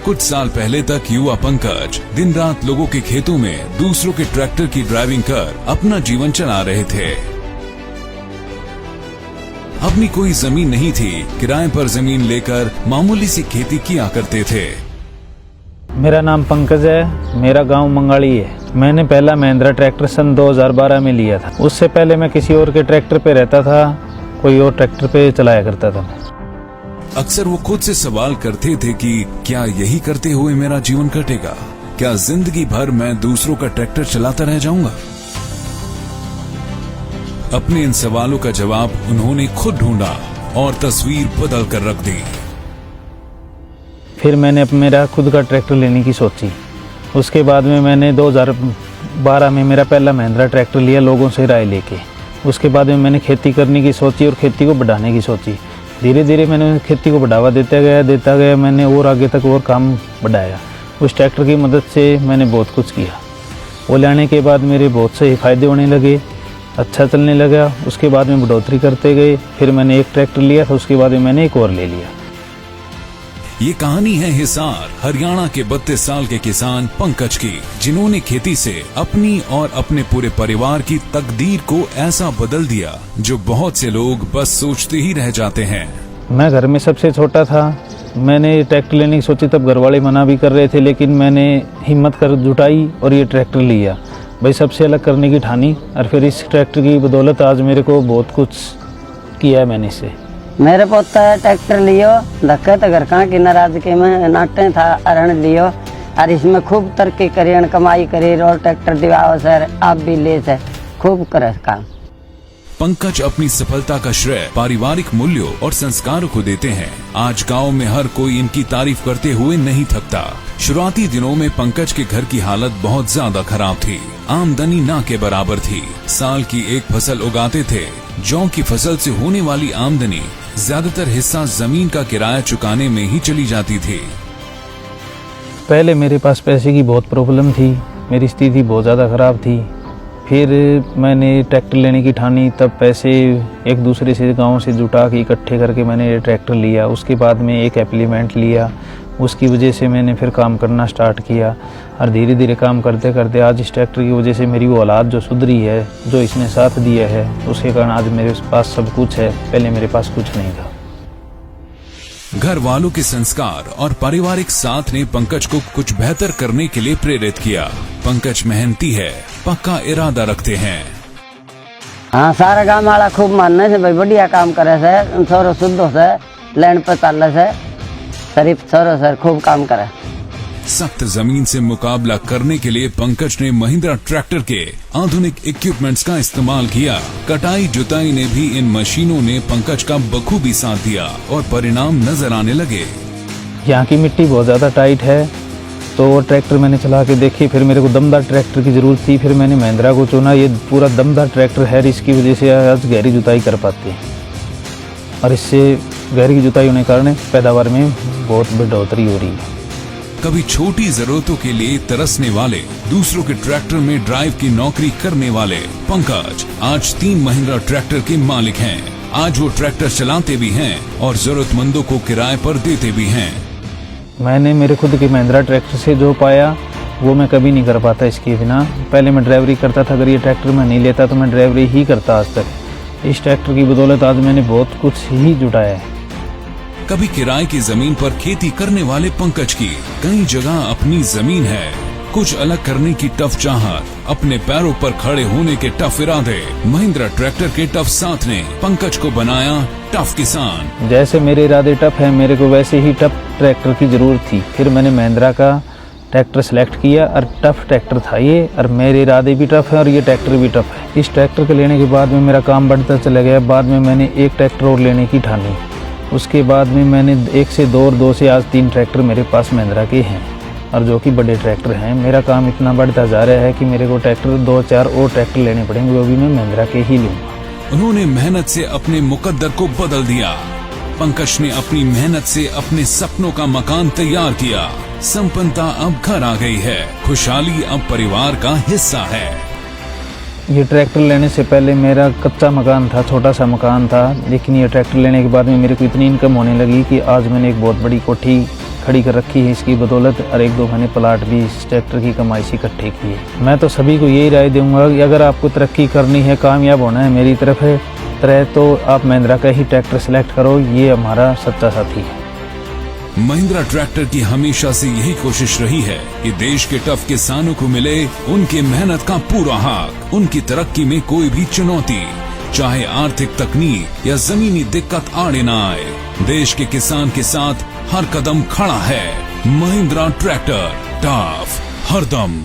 कुछ साल पहले तक युवा पंकज दिन रात लोगों के खेतों में दूसरों के ट्रैक्टर की ड्राइविंग कर अपना जीवन चला रहे थे। अपनी कोई जमीन नहीं थी, किराए पर जमीन लेकर मामूली सी खेती किया करते थे। मेरा नाम पंकज है, मेरा गांव मंगाड़ी है। मैंने पहला महिंद्रा ट्रैक्टर सन 2012 में लिया था। उससे पहले मैं किसी और के ट्रैक्टर पे रहता था, कोई और ट्रैक्टर पे चलाया करता था। अक्सर वो खुद से सवाल करते थे कि क्या यही करते हुए मेरा जीवन कटेगा? क्या जिंदगी भर मैं दूसरों का ट्रैक्टर चलाता रह जाऊंगा? अपने इन सवालों का जवाब उन्होंने खुद ढूंढा और तस्वीर बदल कर रख दी। फिर मैंने मेरा खुद का ट्रैक्टर लेने की सोची। उसके बाद में मैंने 2012 में मेरा पहला महिंद्रा ट्रैक्टर लिया, लोगों से राय लेके। उसके बाद में मैंने खेती करने की सोची और खेती को बढ़ाने की सोची। धीरे धीरे मैंने खेती को बढ़ावा देता गया। मैंने और आगे तक और काम बढ़ाया। उस ट्रैक्टर की मदद से मैंने बहुत कुछ किया। वो लाने के बाद मेरे बहुत से फ़ायदे होने लगे, अच्छा चलने लगा। उसके बाद में बढ़ोतरी करते गए। फिर मैंने एक ट्रैक्टर लिया था, उसके बाद में मैंने एक और ले लिया। ये कहानी है हिसार हरियाणा के 32 साल के किसान पंकज की, जिन्होंने खेती से अपनी और अपने पूरे परिवार की तकदीर को ऐसा बदल दिया जो बहुत से लोग बस सोचते ही रह जाते हैं। मैं घर में सबसे छोटा था। मैंने ट्रैक्टर लेने की सोची, तब घर वाले मना भी कर रहे थे, लेकिन मैंने हिम्मत कर जुटाई और ये ट्रैक्टर लिया। भाई सबसे अलग करने की ठानी, और फिर इस ट्रैक्टर की बदौलत आज मेरे को बहुत कुछ किया है मैंने इससे। मेरे पोता ट्रैक्टर लियो, धक्के तो घर का कि नाराजगी में नाटे था अरण लियो, और इसमें खूब तरक्की करी, कमाई करी, और ट्रैक्टर दिवाओ सर, आप भी ले सर, खूब करे काम। पंकज अपनी सफलता का श्रेय पारिवारिक मूल्यों और संस्कारों को देते हैं। आज गांव में हर कोई इनकी तारीफ करते हुए नहीं थकता। शुरुआती दिनों में पंकज के घर की हालत बहुत ज्यादा खराब थी। आमदनी ना के बराबर थी। साल की एक फसल उगाते थे। जौ की फसल से होने वाली आमदनी ज्यादातर हिस्सा जमीन का किराया चुकाने में ही चली जाती थी। पहले मेरे पास पैसे की बहुत प्रॉब्लम थी, मेरी स्थिति बहुत ज़्यादा ख़राब थी। फिर मैंने ट्रैक्टर लेने की ठानी, तब पैसे एक दूसरे से गांव से जुटा के इकट्ठे करके मैंने ये ट्रैक्टर लिया। उसके बाद में एक एप्लीमेंट लिया, उसकी वजह से मैंने फिर काम करना स्टार्ट किया, और धीरे धीरे काम करते करते आज इस ट्रैक्टर की वजह से मेरी वो हालात जो सुधरी है, जो इसने साथ दिया है, उसके कारण आज मेरे पास सब कुछ है। पहले मेरे पास कुछ नहीं था। घर वालों के संस्कार और पारिवारिक साथ ने पंकज को कुछ बेहतर करने के लिए प्रेरित किया। पंकज मेहनती है, पक्का इरादा रखते हैं। हाँ, सारा गाँव वाला खूब मानने से भाई बढ़िया काम करे से, छोरो शुद्ध से, लैंड पे चाल से, शरीफ छोरो सर खूब काम करे। सख्त जमीन से मुकाबला करने के लिए पंकज ने महिंद्रा ट्रैक्टर के आधुनिक इक्विपमेंट्स का इस्तेमाल किया। कटाई जुताई ने भी इन मशीनों ने पंकज का बखूबी साथ दिया और परिणाम नजर आने लगे। यहाँ की मिट्टी बहुत ज़्यादा टाइट है, तो वो ट्रैक्टर मैंने चला के देखी। फिर मेरे को दमदार ट्रैक्टर की ज़रूरत थी, फिर मैंने महिंद्रा को चुना। ये पूरा दमदार ट्रैक्टर है, इसकी वजह से आज गहरी जुताई कर पाते हैं, और इससे गहरी जुताई होने के कारण पैदावार में बहुत बढ़ोतरी हो रही है। कभी छोटी जरूरतों के लिए तरसने वाले, दूसरों के ट्रैक्टर में ड्राइव की नौकरी करने वाले पंकज आज 3 महिंद्रा ट्रैक्टर के मालिक हैं। आज वो ट्रैक्टर चलाते भी हैं और जरूरतमंदों को किराए पर देते भी हैं। मैंने मेरे खुद के महिंद्रा ट्रैक्टर से जो पाया वो मैं कभी नहीं कर पाता इसके बिना। पहले मैं ड्राइवरी करता था, अगर ये ट्रैक्टर मैं नहीं लेता तो मैं ड्राइवरी ही करता आज तक। इस ट्रैक्टर की बदौलत आज मैंने बहुत कुछ ही जुटाया है। कभी किराए की जमीन पर खेती करने वाले पंकज की कई जगह अपनी जमीन है। कुछ अलग करने की टफ चाहत, अपने पैरों पर खड़े होने के टफ इरादे, महिंद्रा ट्रैक्टर के टफ साथ ने पंकज को बनाया टफ किसान। जैसे मेरे इरादे टफ है, मेरे को वैसे ही टफ ट्रैक्टर की जरूरत थी। फिर मैंने महिंद्रा का ट्रैक्टर सेलेक्ट किया, और टफ ट्रैक्टर था ये, और मेरे इरादे भी टफ है और ये ट्रैक्टर भी टफ है। इस ट्रैक्टर के लेने के बाद में मेरा काम बढ़ता चला गया। बाद में मैंने एक ट्रैक्टर और लेने की ठानी। उसके बाद में मैंने 1 से 2 और 2 से आज 3 ट्रैक्टर मेरे पास महिंद्रा के हैं, और जो कि बड़े ट्रैक्टर हैं। मेरा काम इतना बढ़ता जा रहा है कि मेरे को ट्रैक्टर 2-4 और ट्रैक्टर लेने पड़ेंगे, वो भी मैं महिंद्रा के ही लूँगा। उन्होंने मेहनत से अपने मुकद्दर को बदल दिया। पंकज ने अपनी मेहनत से अपने सपनों का मकान तैयार किया। संपन्नता अब घर आ गई है, खुशहाली अब परिवार का हिस्सा है। ये ट्रैक्टर लेने से पहले मेरा कच्चा मकान था, छोटा सा मकान था, लेकिन ये ट्रैक्टर लेने के बाद में मेरे को इतनी इनकम होने लगी कि आज मैंने एक बहुत बड़ी कोठी खड़ी कर रखी है इसकी बदौलत, और 1-2 मैंने प्लाट भी इस ट्रैक्टर की कमाई से इकट्ठे किए। मैं तो सभी को यही राय दूंगा कि अगर आपको तरक्की करनी है, कामयाब होना है मेरी तरफ है तो आप महिंद्रा का ही ट्रैक्टर सेलेक्ट करो, ये हमारा सच्चा साथी है। महिंद्रा ट्रैक्टर की हमेशा से यही कोशिश रही है कि देश के टफ किसानों को मिले उनके मेहनत का पूरा हक। उनकी तरक्की में कोई भी चुनौती, चाहे आर्थिक, तकनीक या जमीनी दिक्कत आड़े न आए, देश के किसान के साथ हर कदम खड़ा है। महिंद्रा ट्रैक्टर, टफ हरदम।